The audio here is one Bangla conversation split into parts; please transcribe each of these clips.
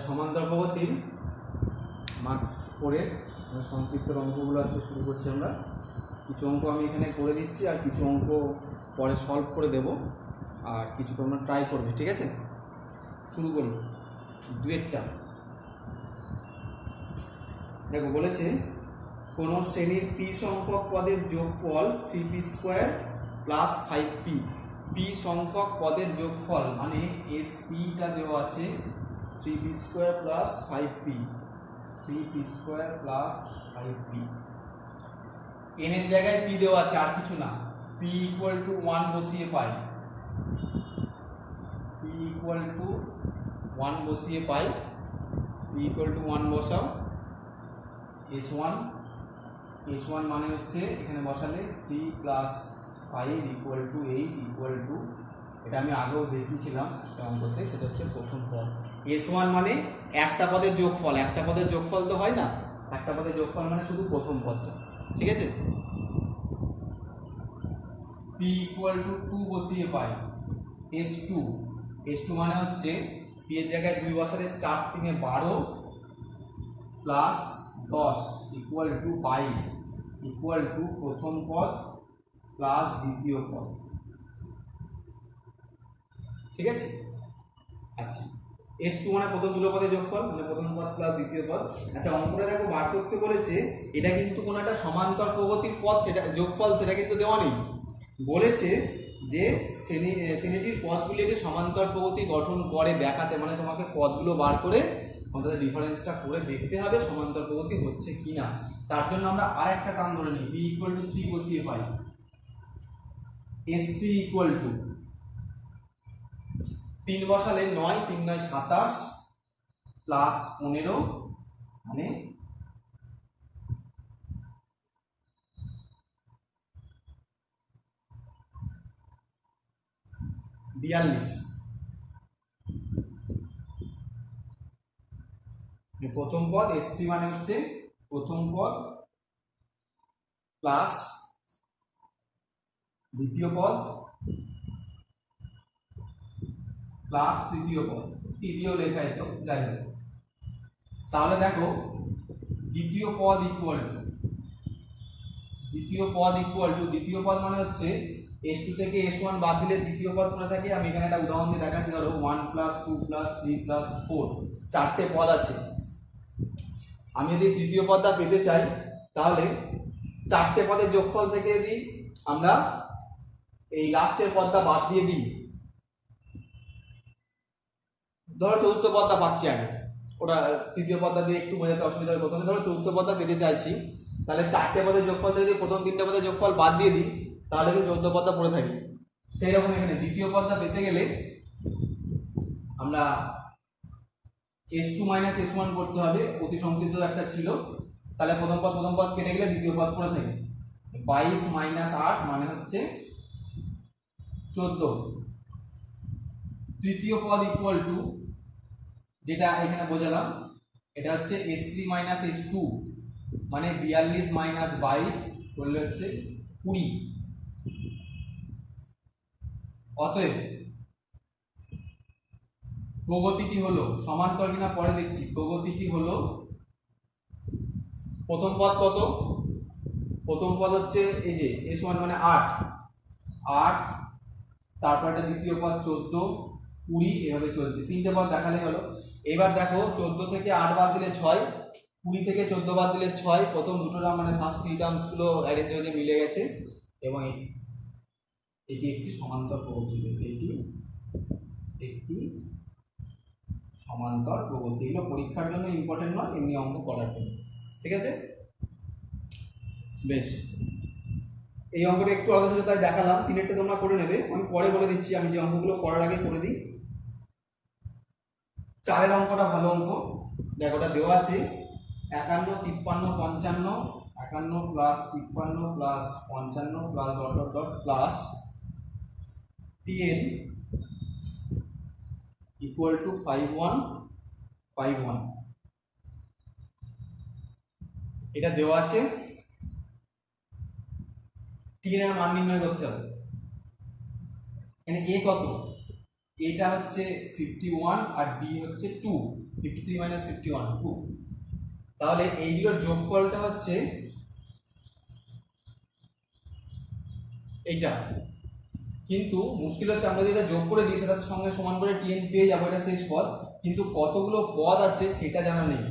সমান্তর প্রগতির মার্কস 4-এর সংক্ষিপ্ত অঙ্কগুলো আজকে শুরু করছি আমরা। কিছু অঙ্ক আমি এখানে করে দিচ্ছি আর কিছু অঙ্ক পরে সলভ করে দেব, আর কিছু তোমরা ট্রাই করবে, ঠিক আছে? শুরু করব। দুয়েরটা দেখো, বলেছে কোনো শ্রেণীর পি সংখ্যক পদের যোগফল 3p² প্লাস 5p। পি সংখ্যক পদের যোগফল মানে এসপিটা দেওয়া আছে 3p² plus 5p, 3p² plus 5p। N এর জায়গায় পি দেওয়া আছে, আর কিছু না। p ইকুয়াল টু 1 বসিয়ে পাই, p ইকুয়াল টু 1 বসিয়ে পাই, p ইকুয়াল টু 1 বসাও। s1 মানে হচ্ছে এখানে বসালে 3 plus 5 equal to 8 equal to, এটা আমি আগেও দেখিয়েছিলাম একটা অঙ্কতে, সেটা হচ্ছে প্রথম পদ। s1 মানে একটা পদের যোগফল, একটা পদের যোগফল তো হয় না, একটা পদের যোগফল মানে শুধু প্রথম পদটা, ঠিক আছে? p ইকুয়াল টু 2 বসিয়ে পাই, s2 মানে হচ্ছে p এর জায়গায় 2 বসালে 4 3 12 plus 10 equal to 22 equal to প্রথম পদ প্লাস দ্বিতীয় পদ, ঠিক আছে? আচ্ছা, s2 মানে প্রথম দুটো পদের যোগফল, মানে প্রথম পদ প্লাস দ্বিতীয় পদ। আচ্ছা, অঙ্কটা দেখো বার করতে বলেছে, এটা কিন্তু কোনো একটা সমান্তর প্রগতির পদ, সেটা যোগফল সেটা কিন্তু দেওয়া নেই। বলেছে যে শ্রেণীটির পদগুলিকে সমান্তর প্রগতি গঠন করে দেখাতে, মানে তোমাকে পদগুলো বার করে আমাদের ডিফারেন্সটা করে দেখতে হবে সমান্তর প্রগতি হচ্ছে কিনা। তার জন্য আমরা আর একটা টার্ম ধরে নিই, b ইকুয়াল টু 3 বসিয়ে পাই, s3 ইকুয়াল টু 3 বসালে 9 3 9 27 প্লাস 15 মানে 42। প্রথম পদ s3 মানে হচ্ছে প্রথম পদ প্লাস দ্বিতীয় পদ প্লাস তৃতীয় পদ, তৃতীয় লেখা তো যাই হোক। তাহলে দেখো, দ্বিতীয় পদ ইকুয়াল টু দ্বিতীয় পদ মানে হচ্ছে s2 থেকে s1 বাদ দিলে দ্বিতীয় পদ পড়ে থাকে। আমি এখানে একটা উদাহরণ দিয়ে দেখাচ্ছি। ধরো 1 প্লাস 2 প্লাস 3 প্লাস 4, চারটে পদ আছে। আমি যদি তৃতীয় পদটা পেতে চাই, তাহলে চারটে পদের যোগফল থেকে যদি আমরা এই লাস্টের পদটা বাদ দিয়ে দিই, ধরো চতুর্থ পদটা পাচ্ছি আমি, ওটা তৃতীয় পদটা দিয়ে একটু বোঝাতে অসুবিধা হবে। প্রথমে ধরো চতুর্থ পদটা পেতে চাইছি, তাহলে চারটে পদের যোগফল থেকে যদি প্রথম তিনটে পদের যোগফল বাদ দিয়ে দিই, তাহলে কিন্তু চতুর্থ পদটা পড়ে থাকে। সেই রকম এখানে দ্বিতীয় পদটা পেতে গেলে আমরা s2 মাইনাস s1 করতে হবে, অতি সংক্ষিপ্ত একটা ছিল। তাহলে প্রথম পদ কেটে গেলে দ্বিতীয় পদ পড়ে থাকে। 22 মাইনাস 8 মানে হচ্ছে 14। তৃতীয় পদ ইকুয়াল টু, যেটা এখানে বোঝালাম, এটা হচ্ছে s3 মাইনাস s2 মানে 42 মাইনাস 22 করলে হচ্ছে 20। অতএব প্রগতিটি হলো সমান্তর কিনা পরে দেখছি। প্রগতিটি হলো, প্রথম পদ কত? প্রথম পদ হচ্ছে এই যে s1 মানে 8, তারপর একটা দ্বিতীয় পদ 14 20, এভাবে চলছে। তিনটে পদ দেখালে হলো। এবার দেখো, 14 থেকে 8 বাদ দিলে 6, 20 থেকে 14 বাদ দিলে 6। প্রথম দুটো টার্ম মানে ফার্স্ট 3 টার্মস গুলো অ্যারেঞ্জ হয়ে মিলে গেছে, এবং এটি একটি সমান্তর প্রগতি। এটি একটি সমান্তর প্রগতি। এগুলো পরীক্ষার জন্য ইম্পর্টেন্ট নয়, এমনি অঙ্ক করার জন্য, ঠিক আছে? বেশ, এই অঙ্কটা একটু আলাদা ছিল তাই দেখালাম। তিনেরটা তোমরা করে নেবে, আমি পরে বলে দিচ্ছি। আমি যে অঙ্কগুলো করার আগে করে দিই। 4-এর অঙ্কটা ভালো অঙ্ক। দেখো, ওটা দেওয়া আছে 51 53 55, 51 plus 53 plus 55 plus dot dot dot plus 10 equal to 5151। এটা দেওয়া আছে। 10 এর মান নির্ণয় করতে হবে। এখানে a কত? এটা হচ্ছে 51 আর ডি হচ্ছে 2, 53 মাইনাস 51 2। তাহলে এইগুলোর যোগফলটা হচ্ছে এইটা। কিন্তু মুশকিল হচ্ছে আমরা যেটা যোগ করে দিই সেটার সঙ্গে সমান করে টিএন পেয়ে যাবো, এটা শেষ পদ, কিন্তু কতগুলো পদ আছে সেটা জানা নেই।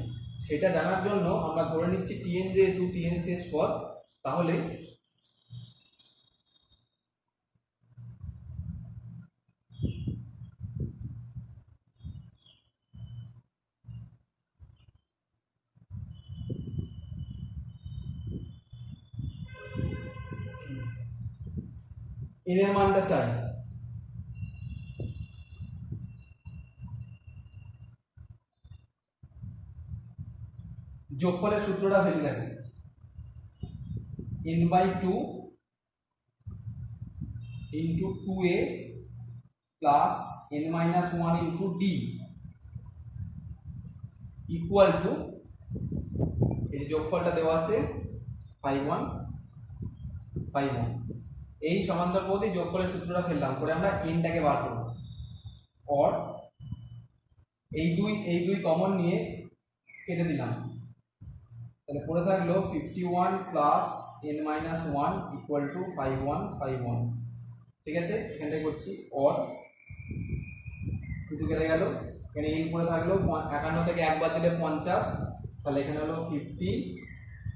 সেটা জানার জন্য আমরা ধরে নিচ্ছি টিএন, যেহেতু টিএন শেষ পদ, তাহলে এন এর মানটা চাই। যোগফলের সূত্রটা ফেলে দেখো, n/2 into 2a plus n-1 into D equal to, এই যোগফলটা দেওয়া আছে 51 51। এই সমান্তর পদে যোগফলের সূত্রটা ফেললাম, করে আমরা এনটাকে বার করব। অর এই দুই কমন নিয়ে কেটে দিলাম, তাহলে পড়ে থাকলো 51 প্লাস n-1 ইকুয়াল টু 51 51। ঠিক আছে, এখানটাই করছি। অর 2 কেটে গেল, এখানে n পড়ে থাকলো 51 থেকে একবার দিলে 50, তাহলে এখানে হলো 50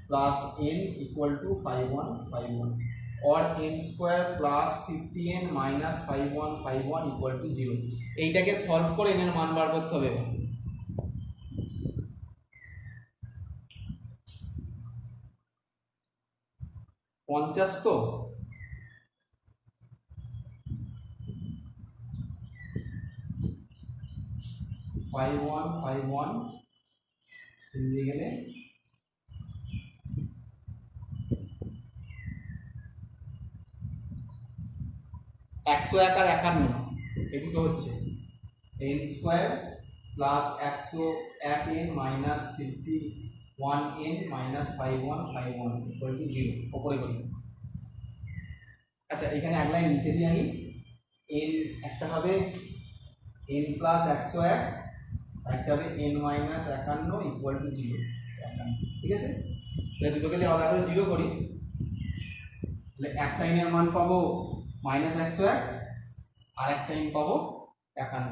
plus n equal to 51 51। or n square plus 50n minus 51 51 equal to 0। এইটাকে সলভ করে n এর মান বার করতে হবে। পঞ্চাশ তো 51 51 দিয়ে গেলে 101 আর 51, এই দুটো হচ্ছে n square plus 101n minus 51n minus 51 51 equal to 0। উপরে করি। আচ্ছা, এখানে এক লাইন লিখে দিই আমি। n একটা হবে n প্লাস 101, একটা হবে n মাইনাস 51 ইকুয়াল টু 0। ঠিক আছে, তাহলে দুটোকে যদি আলাদা করে 0 করি, তাহলে একটা n এর মান পাবো মাইনাস 101 আর একটা n পাবো 51।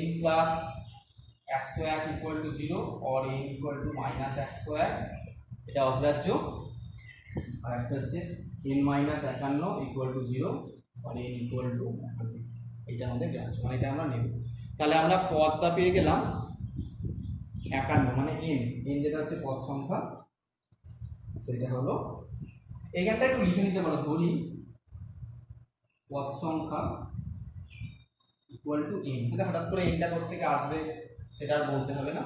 n প্লাস 101 ইকুয়াল টু 0 और n ইকুয়াল টু মাইনাস 101, এটা অগ্রাহ্য। আর একটা হচ্ছে n মাইনাস 51 ইকুয়াল টু 0 और n ইকুয়াল টু 51, এটা আমাদের গ্রাহ্য, মানে এটা আমরা নেব। তাহলে আমরা পদটা পেয়ে গেলাম 51, মানে n যেটা হচ্ছে পদ সংখ্যা, সেটা হলো এইখানটা একটু লিখে নিতে পারো, ধরি পদ সংখ্যা ইকুয়াল টু n। এটা হঠাৎ করে nটা কোথা থেকে আসবে সেটা আর বলতে হবে না।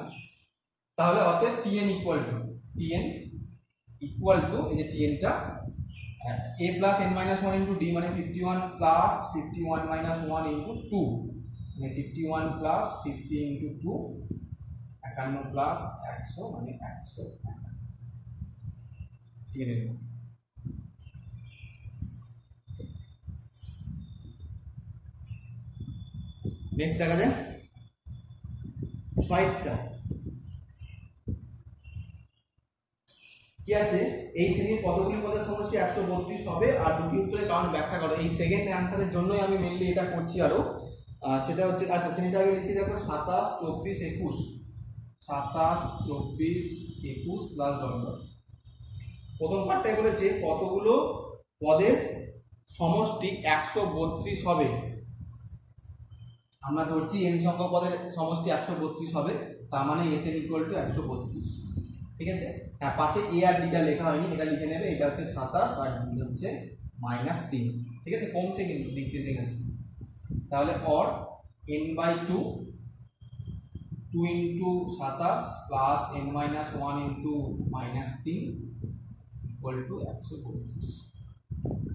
তাহলে অতএব tn ইকুয়াল টু এই যে tnটা a plus n minus 1 into d, মানে 51 প্লাস 51 মাইনাস 1 ইন্টু 2, মানে 51 প্লাস 50 ইন্টু 2, 51 প্লাস 100 মানে 100 tn এর। নেক্সট দেখা যায় 6টা কি আছে, এই শ্রেণীর কতগুলি পদের সমষ্টি 132 হবে, আর দুটি উত্তরের কারণ ব্যাখ্যা করো। এই সেকেন্ড অ্যানসারের জন্যই আমি মেইনলি এটা করছি আরো। সেটা হচ্ছে, আচ্ছা শ্রেণীটা আগে লিখে দেখো 27 24 21, 27 24 21 প্লাস ডট। প্রথম পার্টটাই বলেছে কতগুলো পদের সমষ্টি 132 হবে। আমরা ধরছি n সংখ্যক পদের সমষ্টি 132 হবে, তার মানে s এর ইকুয়াল টু 132। ঠিক আছে, হ্যাঁ, পাশে a আর d টা লেখা হয়নি, এটা লিখে নেবে। এটা হচ্ছে 27 আর d হচ্ছে -3। ঠিক আছে, কমছে কিন্তু, ডিক্রিজিং আছে। তাহলে or n/2 2 into 27 plus n-1 into -3 equal to 132।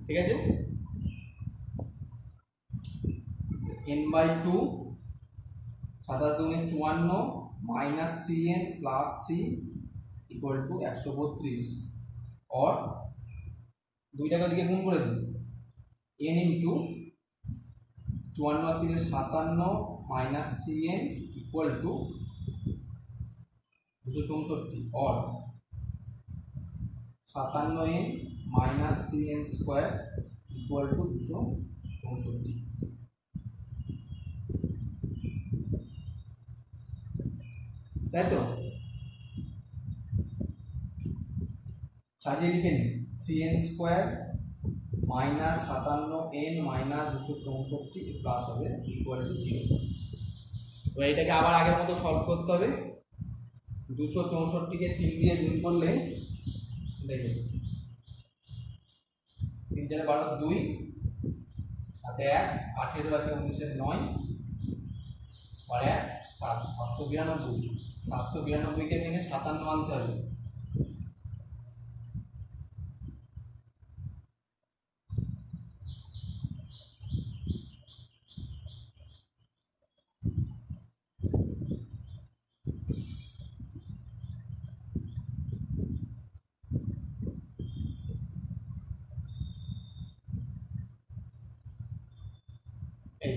ঠিক আছে, n/2 27 দুগুণে 54 minus 3n plus 3 equal to 132। और দুইটাকে দিকে গুণ করে দিই, n into 54 × 57 minus 3n equal to 264 और 57n minus 3n square equal to 264। তাই তো সাজিয়ে লিখে নিন 3n square minus 57n minus 264 plus হবে ইকুয়াল টু 0। তো এইটাকে আবার আগের মতো সলভ করতে হবে। 264 কে 3 দিয়ে গুণ করলে দেখুন 3 4 12 2 সাথে 1 18 বাকি 19 9 আর 1 7 792 792 কে ভেঙে 57 আনতে হবে। এই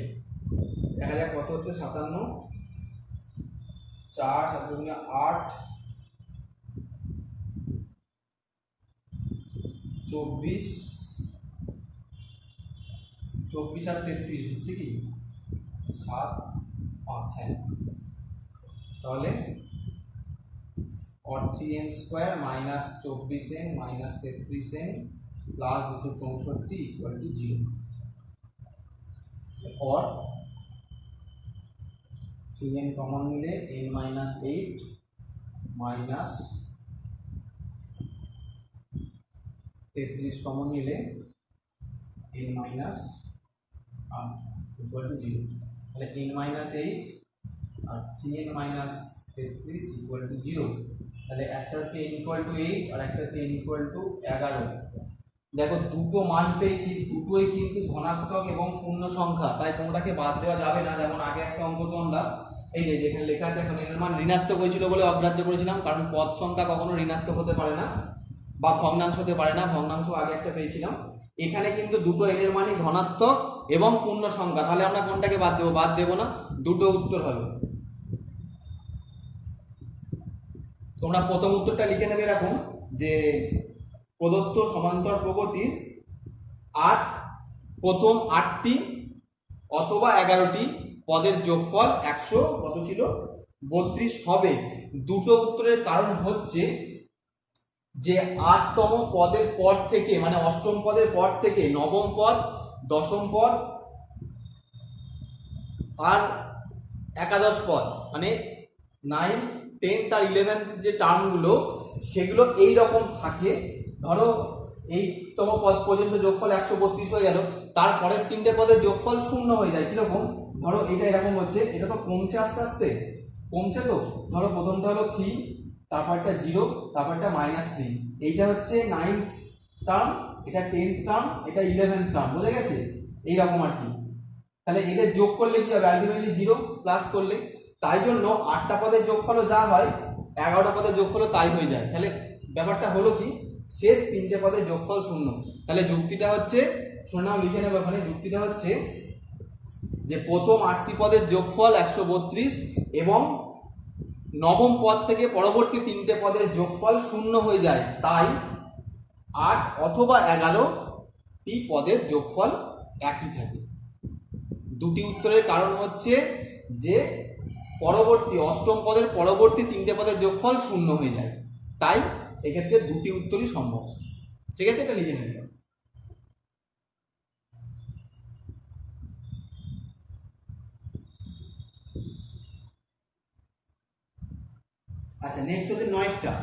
দেখা যাক কত হচ্ছে 57 4 7 গুণে 8 24 24 আর 33 হচ্ছে কি 7 5 6 তাহলে 3n square minus 24n minus 33n plus 264 equal to 0 और 3n कॉमन मिले n माइनस 8 माइनस 33 कॉमन मिले n माइनस इक्वल टू 0 তাহলে n माइनस 8 और 3n माइनस 33 इक्वल टू 0। তাহলে একটা হচ্ছে n ইকুয়াল টু 8 আর একটা হচ্ছে n ইকুয়াল টু 11। দেখো দুটো মান পেয়েছি, দুটোই কিন্তু ধনাত্মক এবং পূর্ণ সংখ্যা, তাই কোনটাকে বাদ দেওয়া যাবে না। যেমন আগে একটা অঙ্ক তো আমরা এই যে যেখানে লেখা আছে এখন এর মান ঋণাত্মক হয়েছিল বলে অগ্রাহ্য করেছিলাম, কারণ পদ সংখ্যা কখনো ঋণাত্মক হতে পারে না বা ভগ্নাংশ হতে পারে না, ভগ্নাংশ আগে একটা পেয়েছিলাম। এখানে কিন্তু দুটো n এর মানই ধনাত্মক এবং পূর্ণ সংখ্যা, তাহলে আমরা কোনটাকে বাদ দেবো? বাদ দেবো না, দুটো উত্তর হবে। তোমরা প্রথম উত্তরটা লিখে নেবে এরকম যে প্রদত্ত সমান্তর প্রগতির 8 প্রথম 8টি অথবা 11টি পদের যোগফল 100 কত ছিল 32 হবে। দুটো উত্তরের কারণ হচ্ছে যে 8তম পদের পর থেকে মানে অষ্টম পদের পর থেকে নবম পদ, দশম পদ আর একাদশ পদ মানে 9 10 আর 11 যে টার্মগুলো সেগুলো এই রকম থাকে। ধরো এইতম পদ পর্যন্ত যোগফল 132 হয়ে গেল, তারপরের তিনটে পদের যোগফল 0 হয়ে যায়। কিরকম? ধরো এটা এরকম হচ্ছে, এটা তো কমছে আস্তে আস্তে কমছে। তো ধরো প্রথমটা হলো 3, তারপরটা 0, তারপরটা -3, এইটা হচ্ছে 9th টার্ম, এটা 10th টার্ম, এটা 11th টার্ম, বুঝে গেছে? এইরকম আর কি। তাহলে এদের যোগ করলে কি হবে? আলটিমেটলি 0 প্লাস করলে, তাই জন্য 8টা পদের যোগফলও যা হয় 11টা পদের যোগফলও তাই হয়ে যায়। তাহলে ব্যাপারটা হলো কি, শেষ তিনটে পদের যোগফল 0। তাহলে যুক্তিটা হচ্ছে, শোনাও লিখে নেব ওখানে, যুক্তিটা হচ্ছে যে প্রথম 8টি পদের যোগফল 132 এবং নবম পদ থেকে পরবর্তী তিনটে পদের যোগফল 0 হয়ে যায়, তাই 8 অথবা 11টি পদের যোগফল একই থাকে। দুটি উত্তরের কারণ হচ্ছে যে পরবর্তী অষ্টম পদের পরবর্তী তিনটে পদের যোগফল 0 হয়ে যায়, তাই এক্ষেত্রে দুটি উত্তরই সম্ভব। ঠিক আছে, এটা লিখে নিলাম। আচ্ছা, নেক্সট হচ্ছে 9টা,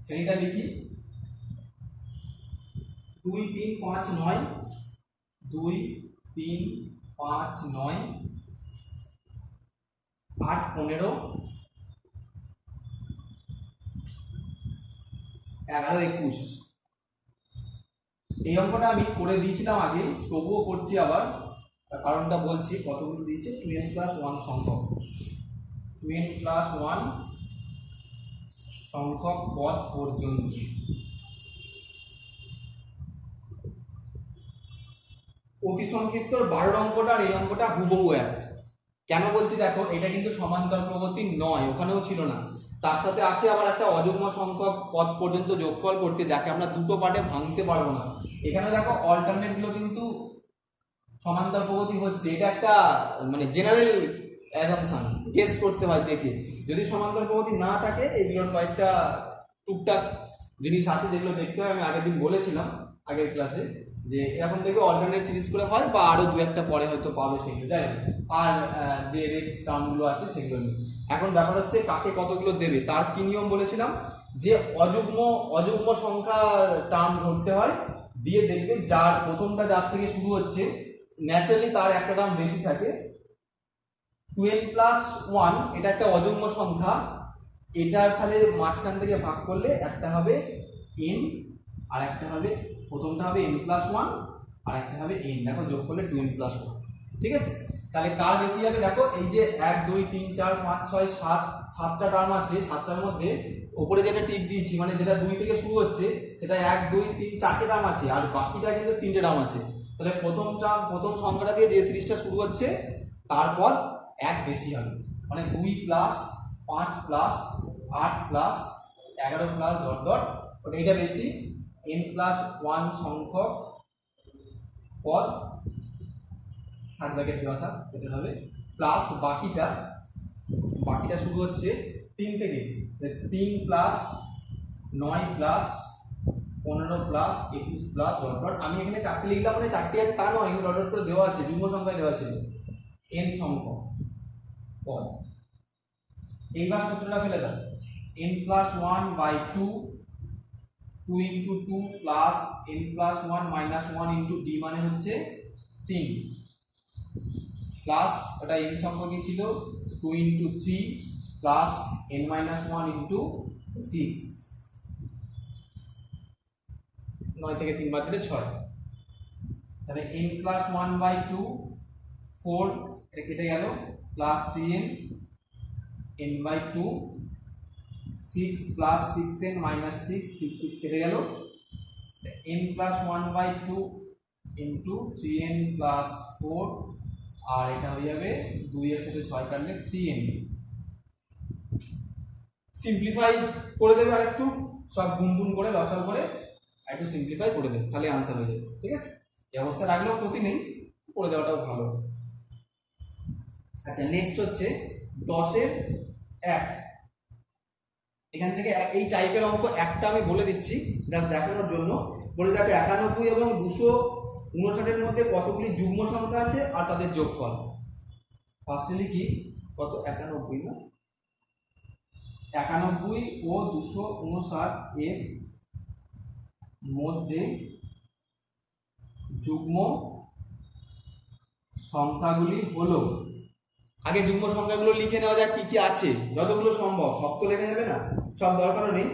সেইটা লিখি 2 3 5 9, 2 3 5 9, 8 15, 11 21। এই অঙ্কটা আমি করে দিয়েছিলাম আগে, তবুও করছি আবার, কারণটা বলছি। কতগুলো দিয়েছে? 2n+1 সংখ্যক, 2n+1 সংখ্যক পদ পর্যন্ত। অতি সংক্ষিপ্তর 12 অঙ্কটা আর এই অঙ্কটা হুবহু এক। কেন বলছি দেখো, এটা কিন্তু সমান্তর প্রগতি নয়, ওখানেও ছিল না। তার সাথে আছে আবার একটা অযুগ্ম সংখ্যক পদ পর্যন্ত যোগফল করতে, যাকে আমরা দুটো পার্টে ভাঙতে পারবো না। এখানে দেখো অল্টারনেট গুলো কিন্তু সমান্তর প্রগতি হচ্ছে, এটা একটা মানে জেনারেল অ্যাজাম্পশন, গেস করতে হয় দেখে। যদি সমান্তর প্রগতি না থাকে এগুলোর কয়েকটা টুকটাক জিনিস আছে যেগুলো দেখতে হয়। আমি আগের দিন বলেছিলাম আগের ক্লাসে যে এরকম দেখবে অল্টারনেট সিরিজ করে হয়, বা আরো দু একটা পরে হয়তো পাবে সেগুলো, যাই হোক। আর যে রেস্ট টার্মগুলো আছে সেগুলো নিয়ে এখন ব্যাপার হচ্ছে কাকে কতগুলো দেবে। তার কি নিয়ম বলেছিলাম, যে অযুগ্ম সংখ্যার টার্ম ধরতে হয়, দিয়ে দেখবে যার প্রথমটা যার থেকে শুরু হচ্ছে ন্যাচারালি তার একটা টার্ম বেশি থাকে। 12 + 1 এটা একটা অযুগ্ম সংখ্যা, এটার তাহলে মাঝখান থেকে ভাগ করলে একটা হবে n, আর একটা হবে, প্রথমটা হবে n+1 আর একটা হবে n, দেখো যোগ করলে 2n+1। ঠিক আছে, তাহলে কার বেশি যাবে দেখো, এই যে 1 2 3 4 5 6 7 সাতটা টার্ম আছে, সাতটার মধ্যে উপরে যেটা টিক দিয়েছি মানে যেটা 2 থেকে শুরু হচ্ছে সেটা 1 2 3 4টে টার্ম আছে, আর বাকিটা কিন্তু 3টে টার্ম আছে। তাহলে প্রথম সংখ্যাটা দিয়ে যে সিরিজটা শুরু হচ্ছে তারপর 1 বেশি হবে, মানে 2 + 5 + 8 + 11 + ডট ডট, ওটা এটা বেশি। n+1 সংখ্যক পদ থার্ড ব্র্যাকেট দেওয়া থাক, এটা হবে প্লাস বাকিটা শুরু হচ্ছে 3 থেকে, 3 + 9 + 15 + 21 + ডট ডট। আমি এখানে 4টে লিখলাম মানে 4টে আছে তা নয়, এখানে ডট ডট করে দেওয়া আছে, যুগ্ম সংখ্যায় দেওয়া ছিল n সংখ্যক পদ। এইবার সূত্রটা ফেলে দাও, n+1/2 2 × 2 প্লাস n+1 - 1 × d মানে হচ্ছে 3, প্লাস ওটা n সংখ্যকই ছিল 2 × 3 প্লাস n - 1 × 6, 9 থেকে 3 বাদ দিলে 6, তাহলে n+1/2 4 এটা কেটে গেল, প্লাস 3n n/2 6 + 6n - 6 6 6 কেটে গেল, n+1/2 × 3n + 4, আর এটা হয়ে যাবে 2 এর সাথে 6 কাটলে 3n। সিম্পলিফাই করে দেবে আরেকটু, সব গুণ করে লসাগু করে একটু সিম্পলিফাই করে দেবে, তাহলে আনসার হয়ে যাবে। ঠিক আছে, এই অবস্থা রাখলেও ক্ষতি নেই, করে দেওয়াটাও ভালো। আচ্ছা, নেক্সট হচ্ছে 10-এর 1। এখান থেকে এই টাইপের অঙ্ক একটা আমি বলে দিচ্ছি জাস্ট দেখানোর জন্য। বলে দেখো 91 এবং 259 এর মধ্যে কতগুলি যুগ্ম সংখ্যা আছে আর তাদের যোগফল। ফার্স্টে লিখি কত, 91 না, 91 ও 259 এর মধ্যে যুগ্ম সংখ্যাগুলি হলো, আগে যুগ্ম সংখ্যাগুলো লিখে নেওয়া যাক কি কি আছে, যতগুলো সম্ভব, সব তো লেখা যাবে না, সব দরকারও নেই।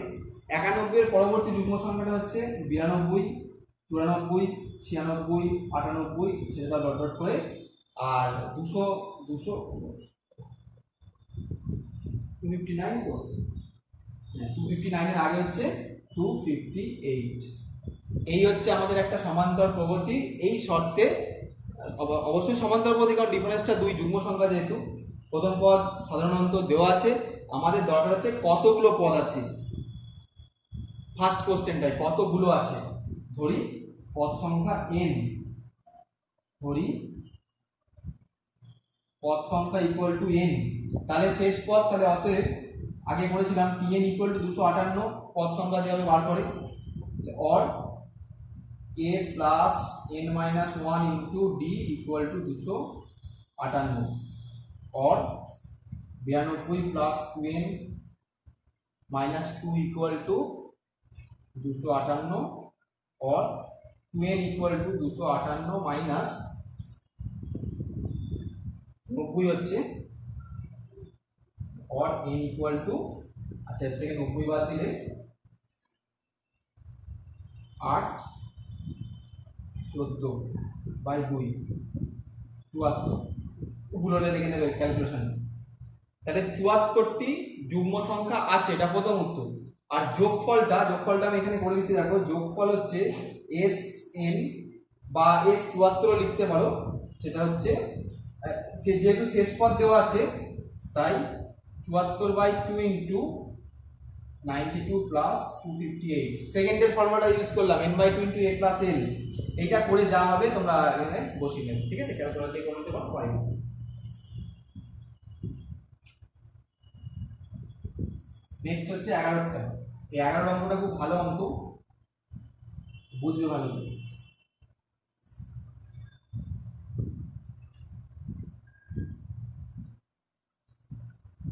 91 এর পরবর্তী যুগ্ম সংখ্যাটা হচ্ছে 92 94 96 98, সেটা ডট ডট করে, আর 259 তো 259 এর আগে হচ্ছে 258। এই হচ্ছে আমাদের একটা সমান্তর প্রগতি, এই শর্তে অবশ্যই সমান্তর প্রগতি, কারণ ডিফারেন্সটা 2 যুগ্ম সংখ্যা যেহেতু। প্রথম পদ সাধারণত দেওয়া আছে, আমাদের দরকার হচ্ছে কতগুলো পদ আছে। ফার্স্ট কোশ্চেনটাই কতগুলো আছে, ধরি পদ সংখ্যা n, ধরি পদ সংখ্যা = n, তাহলে শেষ পদ, তাহলে অতএব আগে বলেছিলাম tn = 258, পদ সংখ্যা যেভাবে বার করে, or a plus n minus 1 into d equal to 258, or 92 plus 2n minus 2 equal to 258, or 2n equal to 258 minus 90 হচ্ছে, or n equal to, আচ্ছা এর থেকে 90 বাদ দিলে 8 14/2 74, ওগুলোটা লিখে নেবে ক্যালকুলেশন। তাহলে 74টি যুগ্ম সংখ্যা আছে, এটা প্রথম উত্তর। আর যোগফলটা আমি এখানে করে দিচ্ছি, দেখো যোগফল হচ্ছে Sn বা S74 লিখতে পারো, সেটা হচ্ছে সে যেহেতু শেষ পদ দেওয়া আছে তাই 74/2 ইন্টু 92 প্লাস 258 সেকেন্ডের ফর্মুলা ইউজ করলাম n/2 into a plus l। এইটা করে যা হবে তোমরা এখানে বসিয়ে নেবে, ঠিক আছে? ক্যালকুলেটর দিয়ে করে নিতে পারো, পাই। নেক্সট হচ্ছে 11টা। এই 11 অঙ্কটা খুব ভালো অঙ্ক, বুঝবে ভালো করে।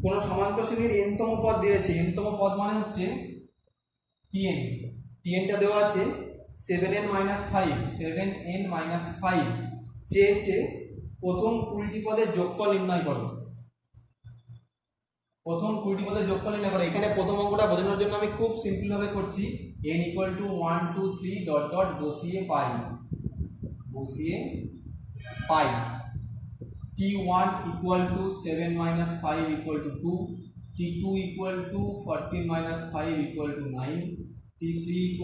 কোন সমান্তর শ্রেণীর n তম পদ দিয়েছে, n তম পদ মানে হচ্ছে tn, tnটা দেওয়া আছে 7n-5 চেয়েছে প্রথম 20টি পদের যোগফল নির্ণয় করো। প্রথম 20টি পদের যোগফল নির্ণয় করো। এখানে প্রথম অঙ্কটা বোঝানোর জন্য আমি খুব সিম্পল ভাবে করছি, n = 1 2 3 ডট ডট বসিয়ে পাই t1 = 7 - 5 = 2, t2 = 14 - 5 = 9, t3 =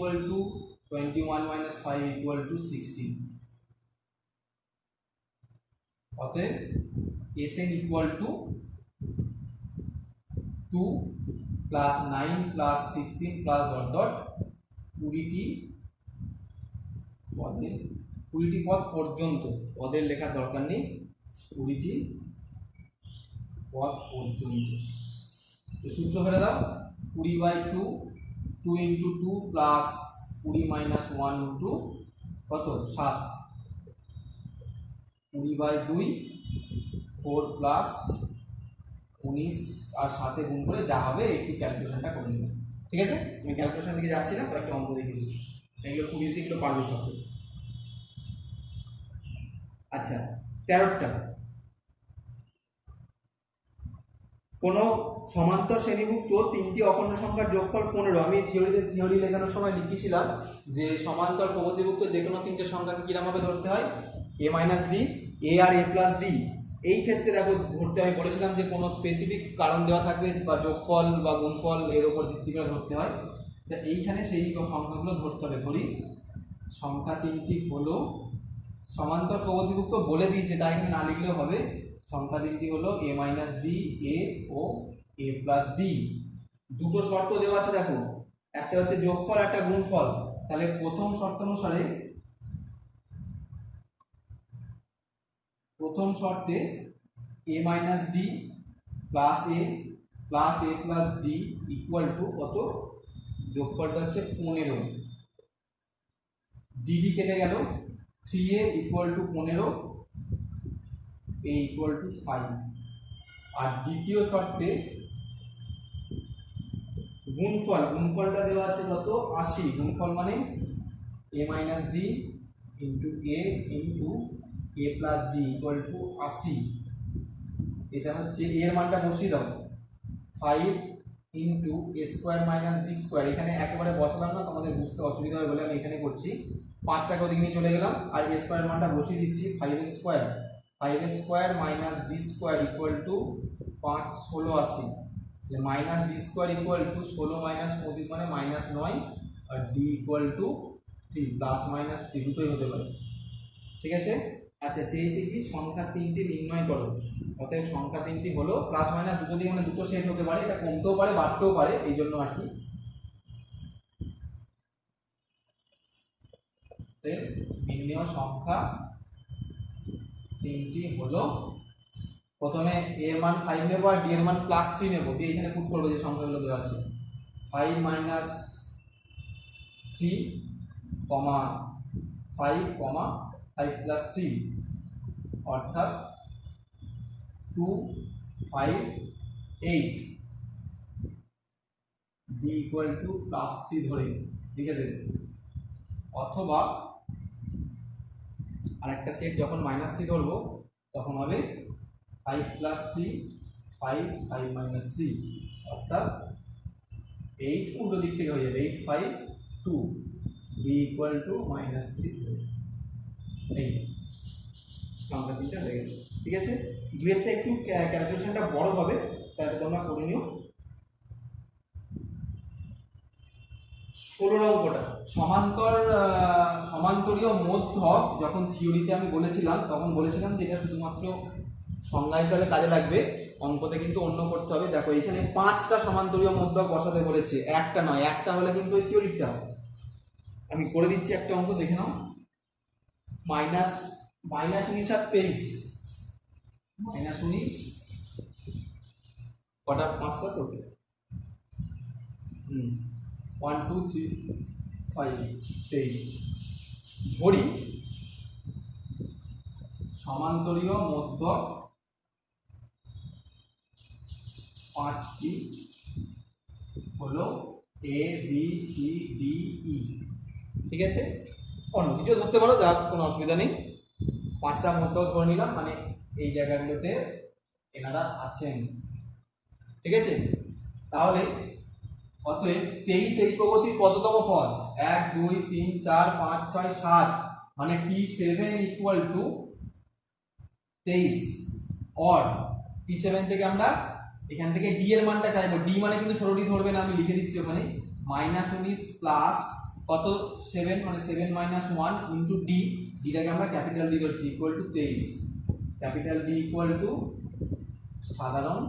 21 - 5 = 16। অতএব Sn = 2 plus 9 plus 16 plus dot dot 20টি পদ পর্যন্ত। পদের লেখার দরকার নেই, 20টি পদ পর্যন্ত। সূত্র ফেলে দাও, 20/2 2 × 2 প্লাস 20 - 1 ইন্টু কত 7, 20/2 4 প্লাস 19 আর 7 গুণ করে যা হবে একটু ক্যালকুলেশনটা করে নেবে, ঠিক আছে? আমি ক্যালকুলেশন দিকে যাচ্ছি না, কয়েকটা অঙ্ক দেখিয়ে দিচ্ছি, এগুলো খুব ইজি, এগুলো পারবে সব। আচ্ছা 13টা। কোন সমান্তর শ্রেণীভুক্ত 3টি অখণ্ড সংখ্যার যোগফল 15। আমি থিওরি লেখানোর সময় লিখেছিলাম যে সমান্তর প্রগতিভুক্ত যে কোনো 3টে সংখ্যাকে কিরকম ভাবে ধরতে হয়, a - d, a R a + d। এই ক্ষেত্রে দেখো ধরতে আমি বলেছিলাম যে কোনো স্পেসিফিক কারণ দেওয়া থাকবে বা যোগফল বা গুণফল এর উপর ভিত্তি করে ধরতে হয়। তা এইখানে সেই সংখ্যাগুলো ধরতে হবে। ধরি সংখ্যা 3টি হলো সমান্তর প্রগতিভুক্ত, বলে দিয়েছে তাই এখানে না লিখলেও হবে। সংখ্যা 3টি হলো a - d, a O a + d। দুটো শর্ত দেওয়া আছে দেখো, একটা হচ্ছে যোগফল, একটা গুণফল। তাহলে প্রথম শর্ত অনুসারে, প্রথম শর্তে a - d plus a plus a + d equal two কত, যোগফলটা হচ্ছে 15, dd কেটে গেল, 3a = 15, a = 5। আর দ্বিতীয় শর্তে গুণফলটা দেওয়া আছে কত, 80। গুণফল মানে a - d into a into a + d = 80। এটা হচ্ছে এর মানটা বসিয়ে দাও, 5 ইন্টু a² - b²। এখানে একেবারে বসালাম না, তোমাদের বুঝতে অসুবিধা হবে বলে আমি এখানে করছি। 5টাকে ওদিকে নিয়ে চলে গেলাম, আর a² মানটা বসিয়ে দিচ্ছি, 5² - d² = 5 16 80। মাইনাস d² = 16 - 25 মানে -9, আর d = 3 +- 3 দুটোই হতে পারে, ঠিক আছে? আচ্ছা চেয়েছে কি সংখ্যা 3টি নির্ণয় করো। অতএব সংখ্যা 3টি হলো প্লাস মাইনাস দুটো দিয়ে, মানে দুটো সেট হতে পারে, এটা কমতেও পারে বাড়তেও পারে, এই জন্য আর কি। নির্ণেয় সংখ্যা 3টি হলো, প্রথমে a এর মান 5 নেব আর d এর মান +3 নেব, দিয়ে এখানে পুট করব যে সংখ্যাগুলো দেওয়া আছে, 5 - 3, 5, 5 + 3 অর্থাৎ 2 5 8, d = +3 ধরে লিখে দেব। অথবা আরেকটা সেট যখন -3 ধরবো তখন হবে 5 + 3 5 5 - 3 অর্থাৎ 8, উল্টো দিক থেকে হয়ে যাবে 8 5 2, d = -3 এই সংখ্যা 3টা হয়ে গেল, ঠিক আছে? দুইয়েরটা একটু ক্যালকুলেশনটা বড় হবে, তাহলে তোমরা করে নিও। 16 অঙ্কটা সমান্তরীয় মধ্যক, যখন থিওরিতে আমি বলেছিলাম তখন বলেছিলাম যে এটা শুধুমাত্র সংজ্ঞা হিসাবে কাজে লাগবে, অঙ্কতে কিন্তু অন্য করতে হবে। দেখো এখানে 5টা সমান্তরীয় মধ্যক বসাতে বলেছে, একটা নয়, একটা হলে কিন্তু ওই থিওরিটা। আমি করে দিচ্ছি একটা অঙ্ক, দেখে নাও। মাইনাস 19 আর 23, -19 কটা, 5টা তো, 1 2 3 5 23। ধরি সমান্তরীয় মধ্যক 5টি হলো A B C D E. ঠিক আছে, অন্য কিছু ধরতে পারো, যার কোনো অসুবিধা নেই। 5টা মধ্যক ধরে নিলাম, মানে এই জায়গাগুলোতে এনারা আছেন। ঠিক আছে, তাহলে অতএব 23 এই প্রগতির কততম পদ? 1 2 3 4 5 6 7, মানে t7 equal to 23। Or t7 থেকে আমরা এখান থেকে d এর মানটা চাইবো। d মানে কিন্তু ছোট d ধরবে না, আমি লিখে দিচ্ছি ওখানে। -19 প্লাস কত 7, মানে 7 - 1 ইন্টু d, ডিটাকে আমরা ক্যাপিটাল D ধরছি, equal to 23। Capital D equal two সাধারণ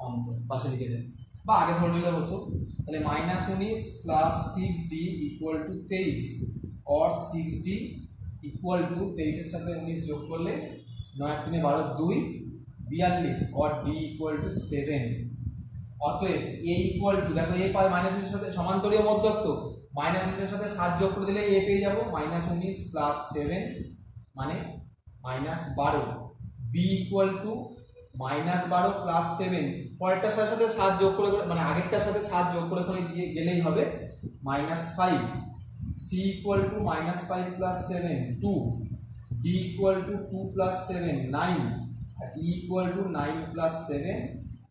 অন্তর, পাশে লিখে দেন বা আগে ধরে নিলে হতো। তাহলে -19 plus 6d equal to 23, or 6d equal to 23 এর সাথে 19 যোগ করলে 9 আর 3 12 2 42, অর d ইকুয়াল টু 7। অতএব a ইকুয়াল টু, দেখো a পাই -19 এর সাথে সমান্তরীয় মধ্যক, তো -19 এর সাথে 7 যোগ করে দিলে a পেয়ে যাবো। -19 প্লাস 7 মানে -12। b ইকুয়াল টু -12 প্লাস 7, পরেরটার সাথে সাথে 7 যোগ করে, মানে আগেরটার সাথে 7 যোগ করে দিয়ে গেলেই হবে -5। c equal to -5 plus 7 2, d equal to 2 plus 7 9, আর e equal to 9 plus 7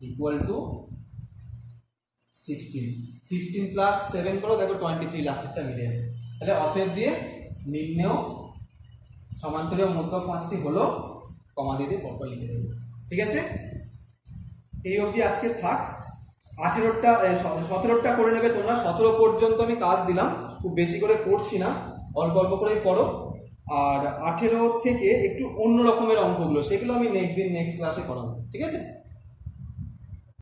equal to 16। 16 plus 7 করো, দেখো 23, লাস্টেরটা মিলে যাচ্ছে। তাহলে অতএব দিয়ে নির্ণেয় সমান্তরীয় মধ্যক 5টি হলো, কমা দিয়ে দিয়ে পরপর লিখে দেবো। ঠিক আছে, এই অবধি আজকে থাক। 18টা 17টা করে নেবে তোমরা। 17 পর্যন্ত আমি কাজ দিলাম, খুব বেশি করে পড়ছি না, অল্প অল্প করেই পড়ো। আর 18 থেকে একটু অন্য রকমের অঙ্কগুলো, সেগুলো আমি নেক্সট ক্লাসে করাবো। ঠিক আছে।